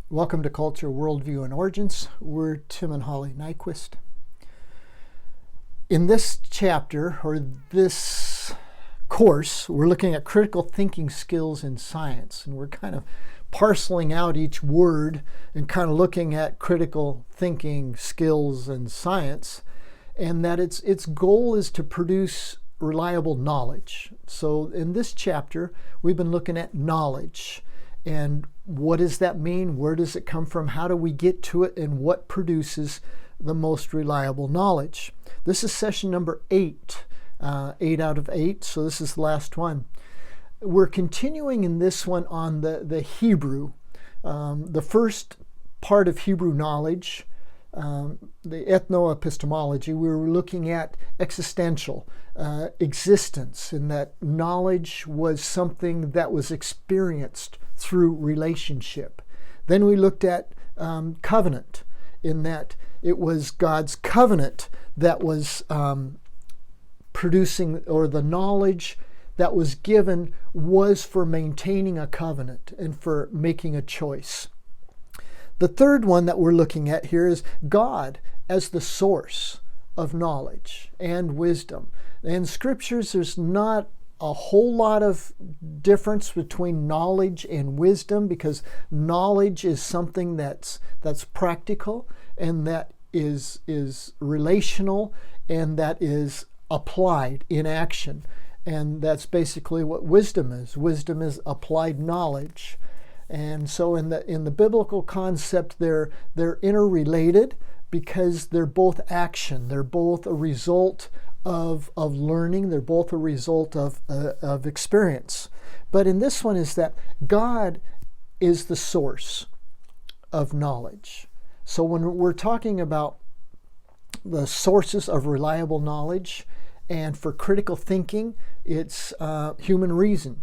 Welcome to Culture, Worldview, and Origins. We're Tim and Holly Nyquist. In this chapter, or this course, we're looking at critical thinking skills in science, and we're kind of parceling out each word and kind of looking at critical thinking skills in science, and that its goal is to produce reliable knowledge. So in this chapter, we've been looking at knowledge. And what does that mean? Where does it come from? How do we get to it? And what produces the most reliable knowledge? This is session number 8, 8 out of 8. So this is the last one. We're continuing in this one on the Hebrew. The first part of Hebrew knowledge, the ethno-epistemology, we were looking at existential existence, and that knowledge was something that was experienced through relationship. Then we looked at covenant, in that it was God's covenant that was producing, or the knowledge that was given was for maintaining a covenant and for making a choice. The third one that we're looking at here is God as the source of knowledge and wisdom. In scriptures, there's not a whole lot of difference between knowledge and wisdom, because knowledge is something that's practical, and that is relational, and that is applied in action. And that's basically what wisdom is. Wisdom is applied knowledge. And so in the biblical concept, they're interrelated because they're both action. They're both a result of learning. They're both a result of experience. But in this one is that God is the source of knowledge. So when we're talking about the sources of reliable knowledge, and for critical thinking, it's human reason.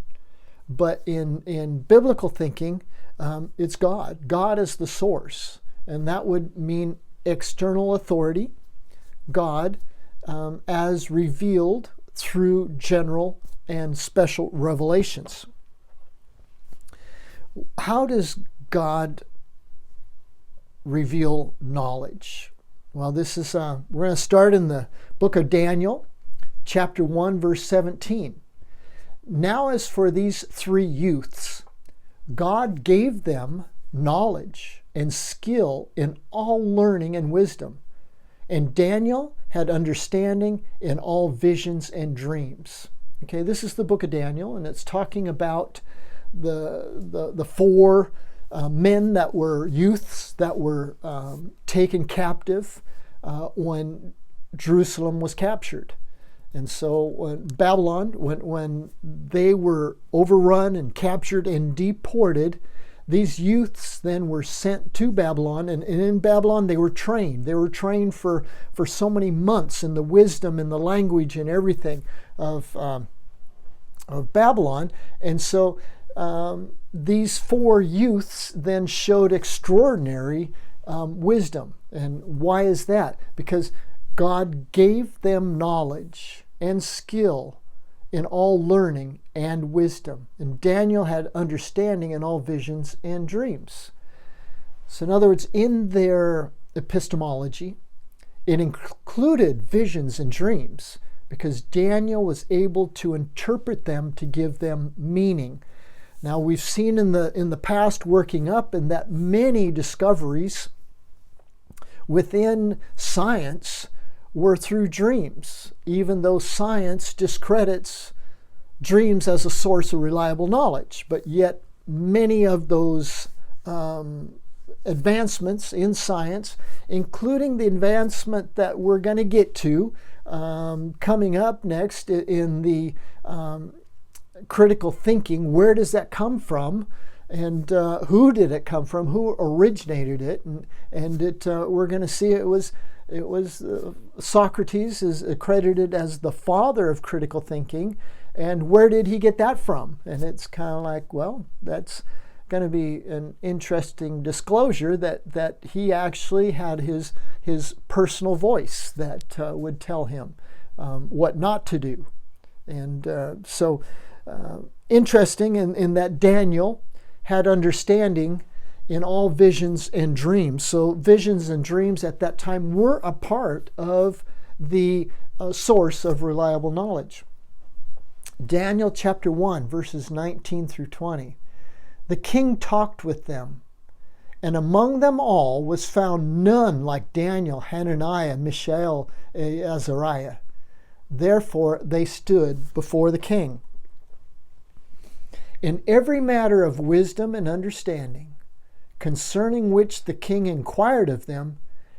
But in biblical thinking, it's God. God is the source. And that would mean external authority, God, as revealed through general and special revelations. How does God reveal knowledge? Well, this is we're going to start in the book of Daniel, chapter 1, verse 17. Now as for these 3 youths, God gave them knowledge and skill in all learning and wisdom. And Daniel had understanding in all visions and dreams. Okay, this is the book of Daniel, and it's talking about the 4 men that were youths that were taken captive when Jerusalem was captured. And so when Babylon, when they were overrun and captured and deported, these youths then were sent to Babylon, and in Babylon they were trained. They were trained for so many months in the wisdom and the language and everything of Babylon. And so these 4 youths then showed extraordinary wisdom. And why is that? Because God gave them knowledge and skill in all learning and wisdom. And Daniel had understanding in all visions and dreams. So in other words, in their epistemology, it included visions and dreams, because Daniel was able to interpret them to give them meaning. Now we've seen in the past working up, and that many discoveries within science were through dreams, even though science discredits dreams as a source of reliable knowledge. But yet many of those advancements in science, including the advancement that we're going to get to coming up next in the critical thinking, where does that come from? And who did it come from? Who originated it? And we're going to see it was Socrates is accredited as the father of critical thinking. And where did he get that from? And it's kind of like, well, that's going to be an interesting disclosure that he actually had his personal voice that would tell him what not to do. And so interesting in that Daniel had understanding in all visions and dreams. So visions and dreams at that time were a part of the source of reliable knowledge. Daniel chapter 1, verses 19 through 20. The king talked with them, and among them all was found none like Daniel, Hananiah, Mishael, Azariah. Therefore they stood before the king. In every matter of wisdom and understanding, concerning which the king inquired of them,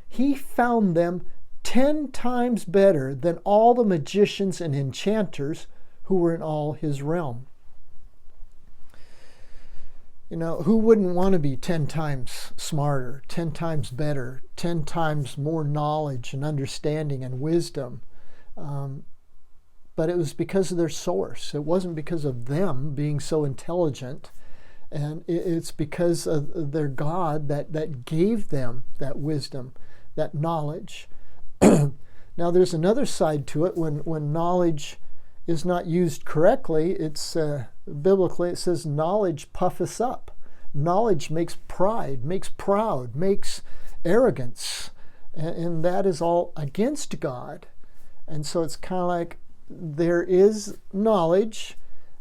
he found them 10 times better than all the magicians and enchanters who were in all his realm. You know, who wouldn't want to be 10 times smarter, 10 times better, 10 times more knowledge and understanding and wisdom? But it was because of their source. It wasn't because of them being so intelligent. And it's because of their God that gave them that wisdom, that knowledge. Now there's another side to it. When knowledge is not used correctly, it's biblically it says knowledge puffeth up. Knowledge makes pride, makes proud, makes arrogance. And that is all against God. And so it's kind of like there is knowledge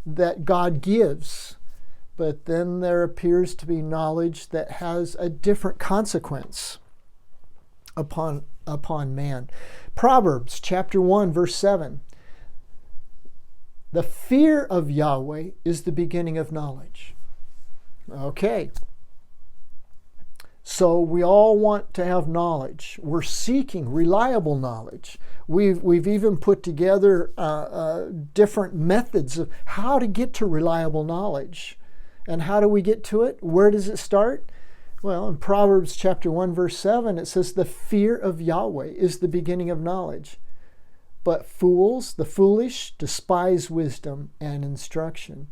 that God gives, but then there appears to be knowledge that has a different consequence upon man. Proverbs chapter 1, verse 7. The fear of Yahweh is the beginning of knowledge. Okay. So we all want to have knowledge. We're seeking reliable knowledge. We've even put together different methods of how to get to reliable knowledge. And how do we get to it? Where does it start? Well, in Proverbs chapter 1, verse 7, it says, the fear of Yahweh is the beginning of knowledge. But fools, the foolish, despise wisdom and instruction.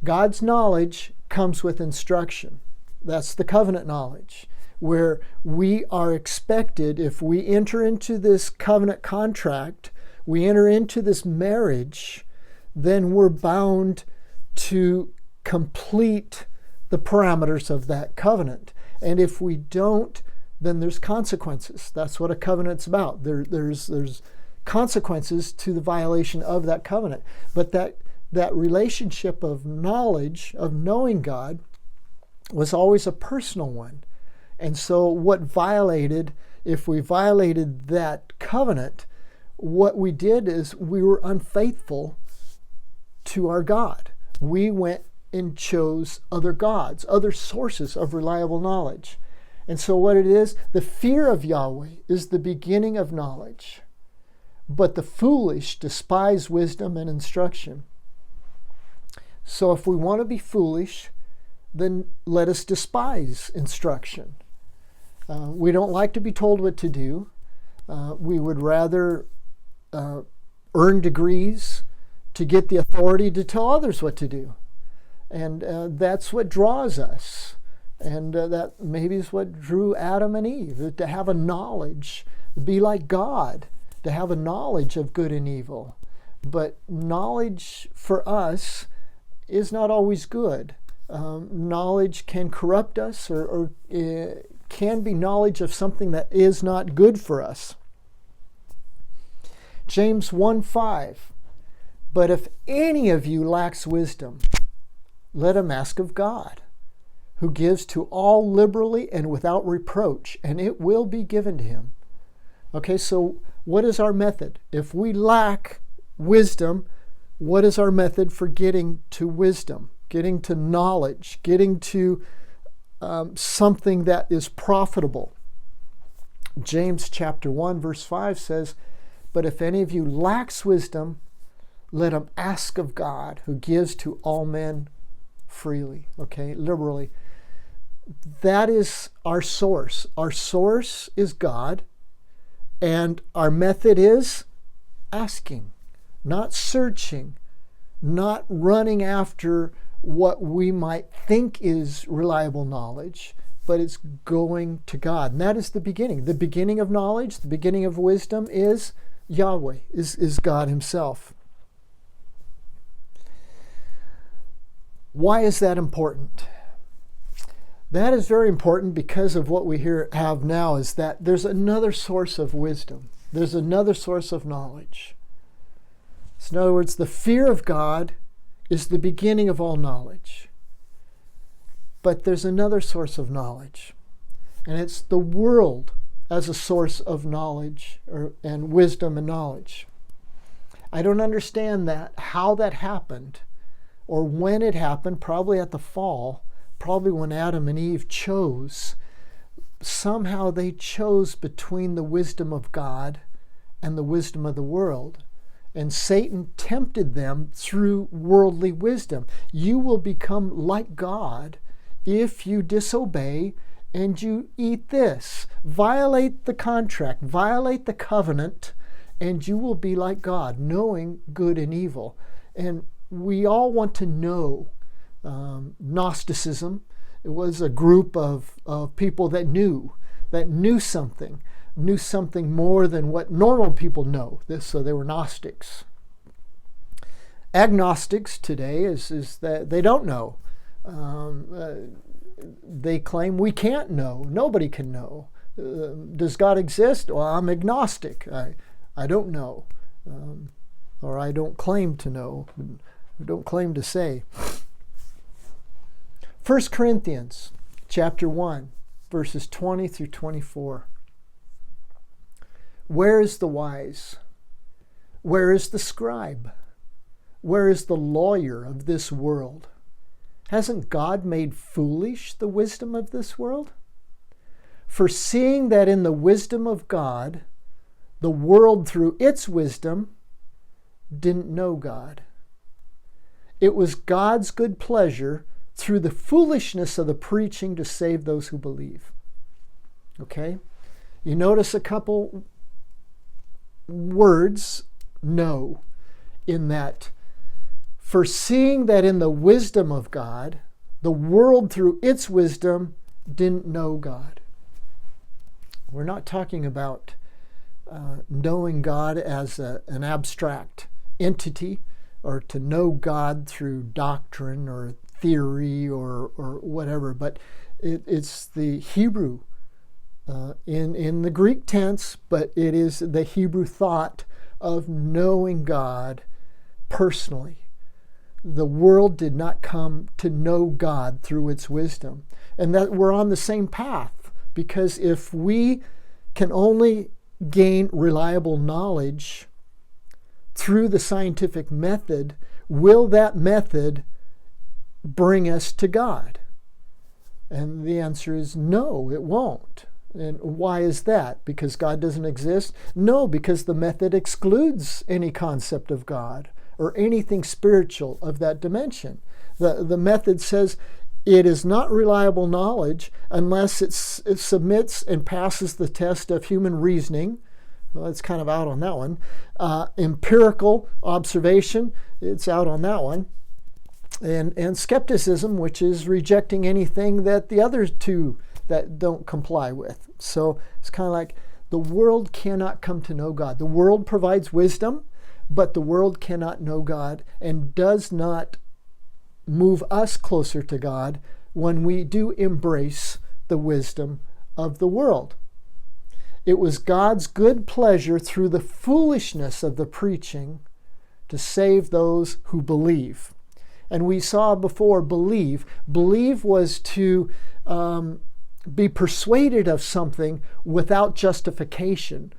God's knowledge comes with instruction. That's the covenant knowledge, where we are expected, if we enter into this covenant contract, we enter into this marriage, then we're bound to complete the parameters of that covenant. And if we don't, then there's consequences. That's what a covenant's about. There's consequences to the violation of that covenant. But that relationship of knowledge, of knowing God, was always a personal one. And so what violated, if we violated that covenant, what we did is we were unfaithful to our God. We went and chose other gods, other sources of reliable knowledge. And so what it is, the fear of Yahweh is the beginning of knowledge. But the foolish despise wisdom and instruction. So if we want to be foolish, then let us despise instruction. We don't like to be told what to do. We would rather earn degrees to get the authority to tell others what to do. And that's what draws us. And that maybe is what drew Adam and Eve, to have a knowledge, be like God, to have a knowledge of good and evil. But knowledge for us is not always good. Knowledge can corrupt us, or can be knowledge of something that is not good for us. James 1:5. But if any of you lacks wisdom, let him ask of God, who gives to all liberally and without reproach, and it will be given to him. Okay, so what is our method? If we lack wisdom, what is our method for getting to wisdom, getting to knowledge, getting to something that is profitable? James chapter 1, verse 5 says, but if any of you lacks wisdom, let him ask of God, who gives to all men freely, okay, liberally. That is our source. Our source is God, and our method is asking, not searching, not running after what we might think is reliable knowledge, but it's going to God. And that is the beginning. The beginning of knowledge, the beginning of wisdom is Yahweh, is God himself. Why is that important? That is very important because of what we have now, is that there's another source of wisdom. There's another source of knowledge. So in other words, the fear of God is the beginning of all knowledge. But there's another source of knowledge, and it's the world as a source of knowledge and wisdom and knowledge. I don't understand how that happened, or when it happened, probably at the fall, probably when Adam and Eve chose. Somehow they chose between the wisdom of God and the wisdom of the world. And Satan tempted them through worldly wisdom. You will become like God if you disobey and you eat this. Violate the contract, violate the covenant, and you will be like God, knowing good and evil. And we all want to know. Gnosticism, it was a group of people that knew something more than what normal people know. So they were Gnostics. Agnostics today is that they don't know. They claim we can't know. Nobody can know. Does God exist? Well, I'm agnostic. I don't know. Or I don't claim to know. I don't claim to say. 1 Corinthians chapter 1, verses 20 through 24. Where is the wise? Where is the scribe? Where is the lawyer of this world? Hasn't God made foolish the wisdom of this world? For seeing that in the wisdom of God, the world through its wisdom didn't know God. It was God's good pleasure through the foolishness of the preaching to save those who believe. Okay? You notice a couple words, no, in that. For seeing that in the wisdom of God, the world through its wisdom didn't know God. We're not talking about knowing God as an abstract entity, or to know God through doctrine or theory or whatever, but it's the Hebrew in the Greek tense, but it is the Hebrew thought of knowing God personally. The world did not come to know God through its wisdom. And that we're on the same path, because if we can only gain reliable knowledge through the scientific method, will that method bring us to God? And the answer is no, it won't. And why is that? Because God doesn't exist? No, because the method excludes any concept of God or anything spiritual of that dimension. The method says it is not reliable knowledge unless it submits and passes the test of human reasoning. Well, it's kind of out on that one. Empirical observation, it's out on that one. And skepticism, which is rejecting anything that the other two that don't comply with. So it's kind of like the world cannot come to know God. The world provides wisdom, but the world cannot know God and does not move us closer to God when we do embrace the wisdom of the world. It was God's good pleasure through the foolishness of the preaching to save those who believe. And we saw before, believe. Believe was to be persuaded of something without justification.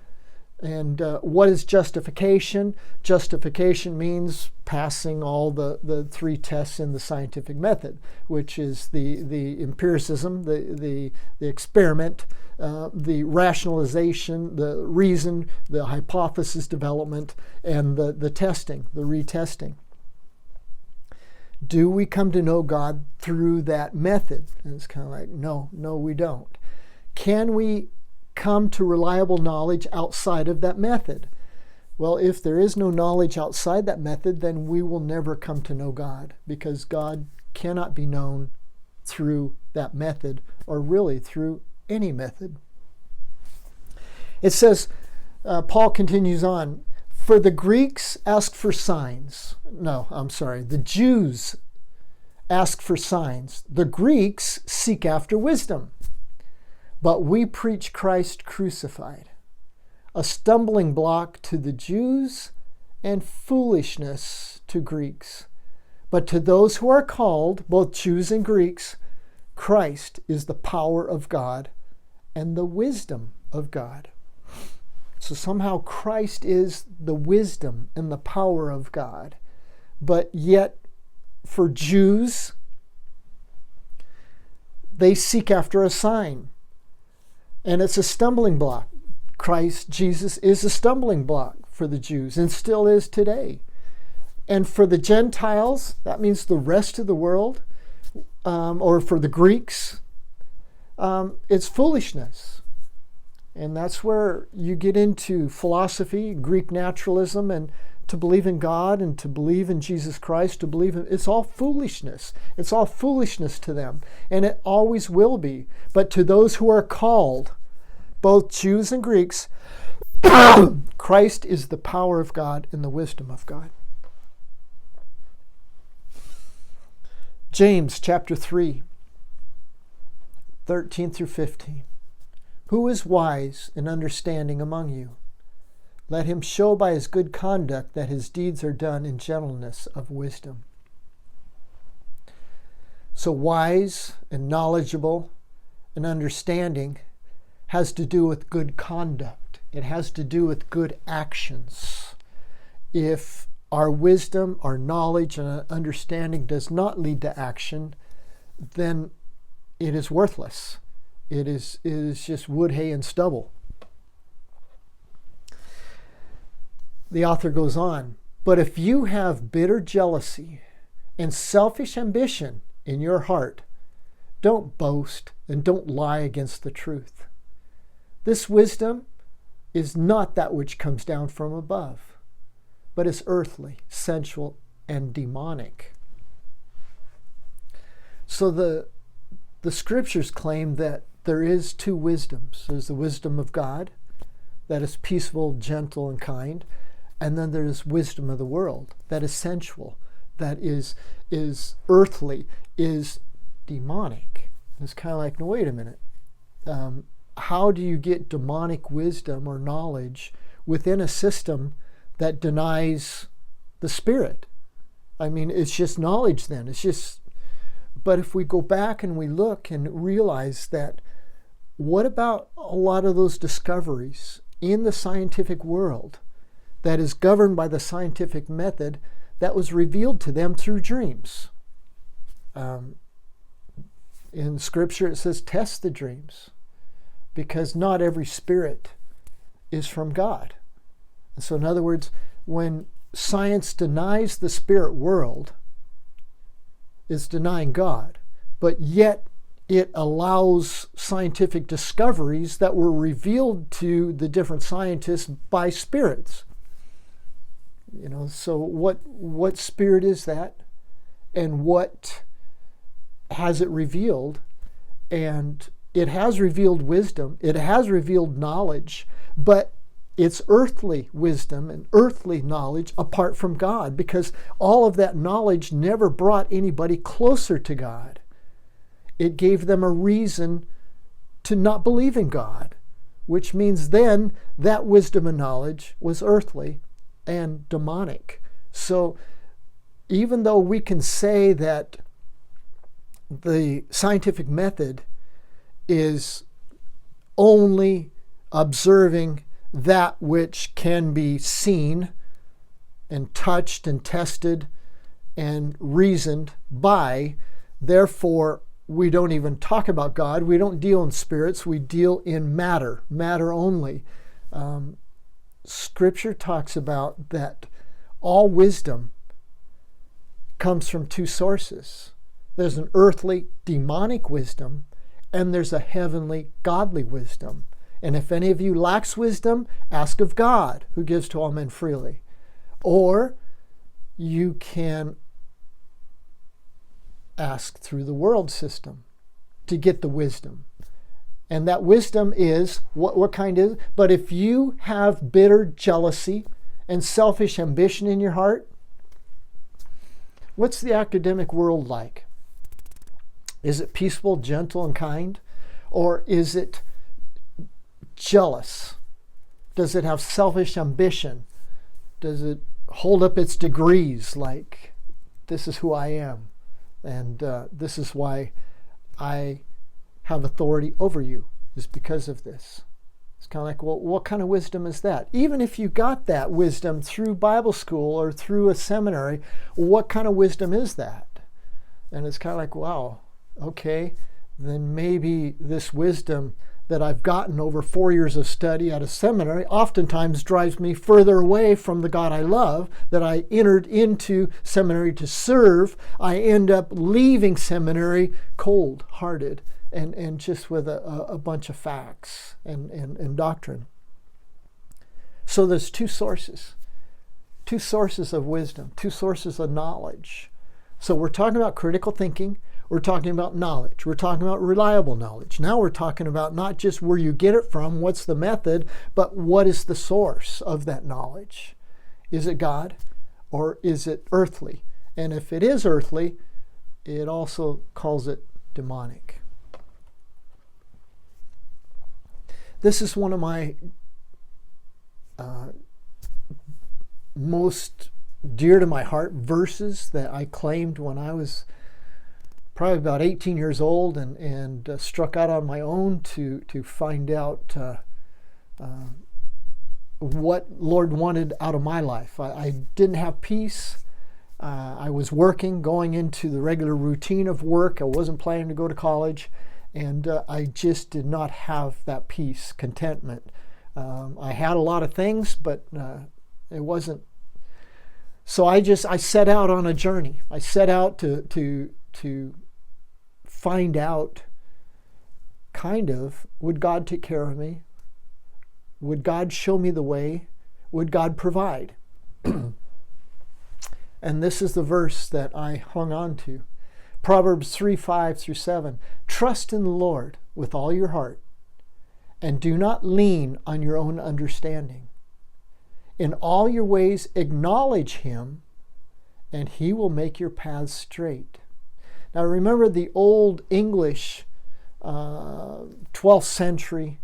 And what is justification? Justification means passing all the three tests in the scientific method, which is the empiricism, the experiment, the rationalization, the reason, the hypothesis development, and the testing, the retesting. Do we come to know God through that method? And it's kind of like, no, we don't. Can we come to reliable knowledge outside of that method? Well, if there is no knowledge outside that method, then we will never come to know God, because God cannot be known through that method, or really through any method. It says, Paul continues on, for the Greeks ask for signs. No, I'm sorry. The Jews ask for signs. The Greeks seek after wisdom. But we preach Christ crucified, a stumbling block to the Jews and foolishness to Greeks. But to those who are called, both Jews and Greeks, Christ is the power of God and the wisdom of God. So somehow Christ is the wisdom and the power of God. But yet, for Jews, they seek after a sign. And it's a stumbling block. Christ, Jesus, is a stumbling block for the Jews and still is today. And for the Gentiles, that means the rest of the world, or for the Greeks, it's foolishness. And that's where you get into philosophy, Greek naturalism, and to believe in God and to believe in Jesus Christ, to believe in, it's all foolishness. It's all foolishness to them. And it always will be. But to those who are called, both Jews and Greeks, Christ is the power of God and the wisdom of God. James chapter 3, 13 through 15. Who is wise and understanding among you? Let him show by his good conduct that his deeds are done in gentleness of wisdom. So wise and knowledgeable and understanding has to do with good conduct. It has to do with good actions. If our wisdom, our knowledge, and understanding does not lead to action, then it is worthless. It is just wood, hay, and stubble. The author goes on, but if you have bitter jealousy and selfish ambition in your heart, don't boast and don't lie against the truth. This wisdom is not that which comes down from above, but is earthly, sensual, and demonic. So the scriptures claim that there is two wisdoms. There's the wisdom of God, that is peaceful, gentle, and kind. And then there's wisdom of the world, that is sensual, that is earthly, is demonic. It's kind of like, no, wait a minute. How do you get demonic wisdom or knowledge within a system that denies the Spirit? I mean, it's just knowledge then. It's just, but if we go back and we look and realize that, what about a lot of those discoveries in the scientific world that is governed by the scientific method that was revealed to them through dreams? In Scripture it says, test the dreams, because not every spirit is from God. And so in other words, when science denies the spirit world, it's denying God, but yet it allows scientific discoveries that were revealed to the different scientists by spirits. You know, so what spirit is that? And what has it revealed? And it has revealed wisdom. It has revealed knowledge, but it's earthly wisdom and earthly knowledge apart from God, because all of that knowledge never brought anybody closer to God. It gave them a reason to not believe in God, which means then that wisdom and knowledge was earthly and demonic. So even though we can say that the scientific method is only observing that which can be seen and touched and tested and reasoned by, therefore we don't even talk about God. We don't deal in spirits. We deal in matter only. Scripture talks about that all wisdom comes from two sources. There's an earthly, demonic wisdom, and there's a heavenly, godly wisdom. And if any of you lacks wisdom, ask of God, who gives to all men freely. Or you can ask through the world system to get the wisdom. And that wisdom is, what kind is? But if you have bitter jealousy and selfish ambition in your heart, what's the academic world like? Is it peaceable, gentle, and kind? Or is it jealous? Does it have selfish ambition? Does it hold up its degrees like, this is who I am, and this is why I have authority over you, is because of this? It's kind of like, well, what kind of wisdom is that? Even if you got that wisdom through Bible school or through a seminary, what kind of wisdom is that? And it's kind of like, wow, okay, then maybe this wisdom that I've gotten over 4 years of study at a seminary oftentimes drives me further away from the God I love, that I entered into seminary to serve. I end up leaving seminary cold-hearted and just with a bunch of facts and doctrine. So there's two sources of wisdom, two sources of knowledge. So we're talking about critical thinking. We're talking about knowledge. We're talking about reliable knowledge. Now we're talking about not just where you get it from, what's the method, but what is the source of that knowledge? Is it God or is it earthly? And if it is earthly, it also calls it demonic. This is one of my most dear to my heart verses that I claimed when I was probably about 18 years old and struck out on my own to find out what Lord wanted out of my life. I didn't have peace. I was working, going into the regular routine of work. I wasn't planning to go to college, and I just did not have that peace, contentment. I had a lot of things, but it wasn't. So I set out on a journey. I set out to find out, kind of, would God take care of me? Would God show me the way? Would God provide? And this is the verse that I hung on to. Proverbs 3:5-7. Trust in the Lord with all your heart, and do not lean on your own understanding. In all your ways acknowledge Him, and He will make your paths straight. Now remember, the old English 12th century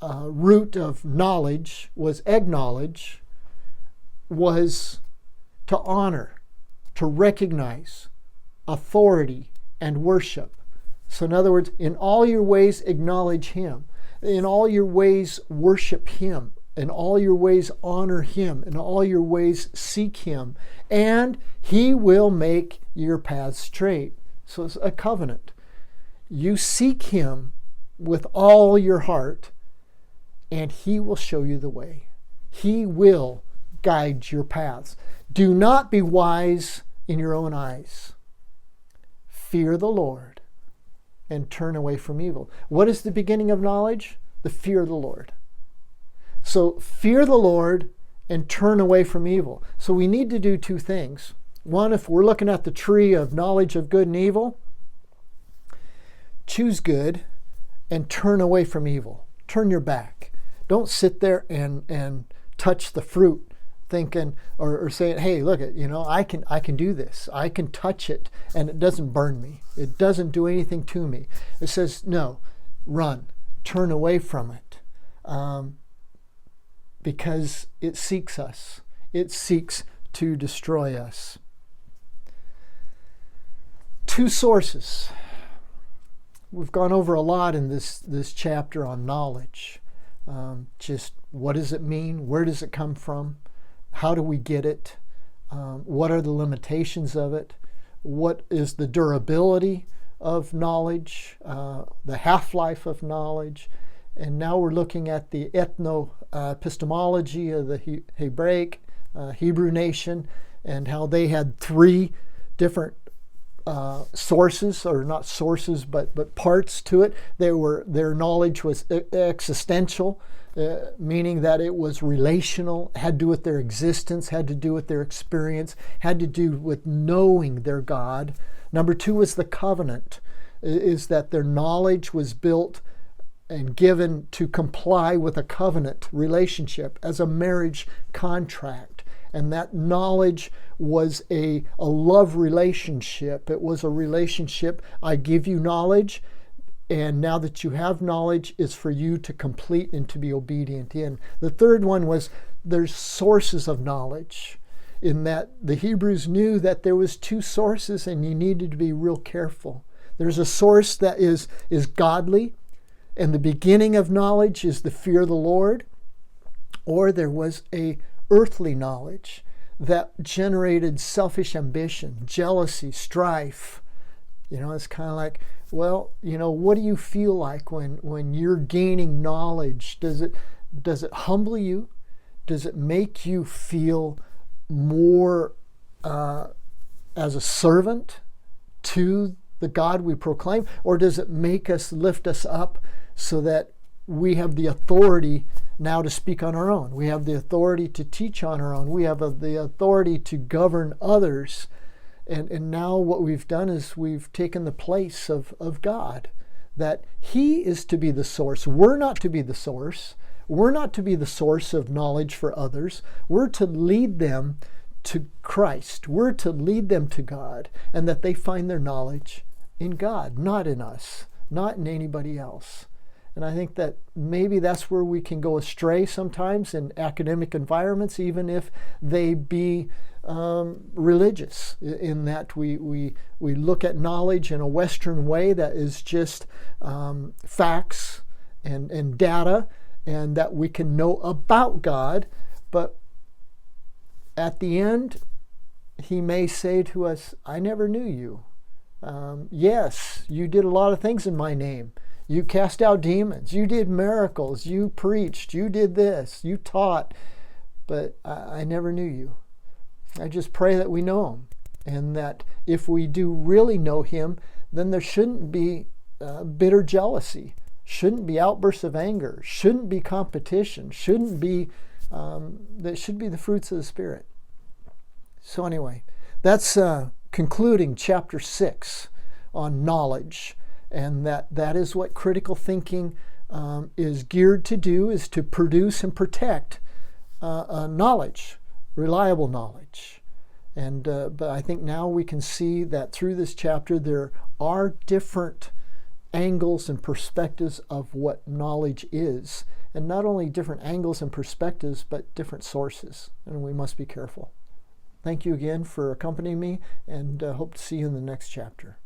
root of knowledge was acknowledge, was to honor, to recognize authority and worship. So in other words, in all your ways acknowledge Him. In all your ways worship Him. In all your ways honor Him. In all your ways seek Him. And He will make your paths straight. So it's a covenant. You seek Him with all your heart, and He will show you the way. He will guide your paths. Do not be wise in your own eyes. Fear the Lord and turn away from evil. What is the beginning of knowledge? The fear of the Lord. So fear the Lord and turn away from evil. So we need to do two things. One, if we're looking at the tree of knowledge of good and evil, choose good and turn away from evil. Turn your back. Don't sit there and touch the fruit thinking or saying, hey, look, I can do this. I can touch it and it doesn't burn me. It doesn't do anything to me. It says, no, run, turn away from it. Because it seeks us. It seeks to destroy us. Two sources. We've gone over a lot in this chapter on knowledge. Just what does it mean? Where does it come from? How do we get it? What are the limitations of it? What is the durability of knowledge? The half-life of knowledge? And now we're looking at the ethno-epistemology of the Hebraic Hebrew nation, and how they had three different sources, or not sources, but parts to it. Their knowledge was existential, meaning that it was relational, had to do with their existence, had to do with their experience, had to do with knowing their God. Number two was the covenant, is that their knowledge was built and given to comply with a covenant relationship as a marriage contract. And that knowledge was a love relationship. It was a relationship. I give you knowledge, and now that you have knowledge, it's for you to complete and to be obedient in. The third one was there's sources of knowledge, in that the Hebrews knew that there was two sources and you needed to be real careful. There's a source that is godly, and the beginning of knowledge is the fear of the Lord, or there was a earthly knowledge that generated selfish ambition, jealousy, strife. It's kind of like, well, what do you feel like when you're gaining knowledge? Does it humble you? Does it make you feel more as a servant to the God we proclaim? Or does it lift us up so that we have the authority now to speak on our own? We have the authority to teach on our own. We have the authority to govern others. And now what we've done is we've taken the place of God, that He is to be the source. We're not to be the source. We're not to be the source of knowledge for others. We're to lead them to Christ. We're to lead them to God, and that they find their knowledge in God, not in us, not in anybody else. And I think that maybe that's where we can go astray sometimes in academic environments, even if they be religious, in that we look at knowledge in a Western way that is just facts and data, and that we can know about God. But at the end, He may say to us, I never knew you. Yes, you did a lot of things in my name. You cast out demons. You did miracles. You preached. You did this. You taught. But I never knew you. I just pray that we know Him. And that if we do really know Him, then there shouldn't be bitter jealousy. Shouldn't be outbursts of anger. Shouldn't be competition. Shouldn't be, that should be the fruits of the Spirit. So anyway, that's concluding chapter 6 on knowledge. And that is what critical thinking is geared to do, is to produce and protect knowledge, reliable knowledge. And but I think now we can see that through this chapter there are different angles and perspectives of what knowledge is. And not only different angles and perspectives, but different sources. And we must be careful. Thank you again for accompanying me, and hope to see you in the next chapter.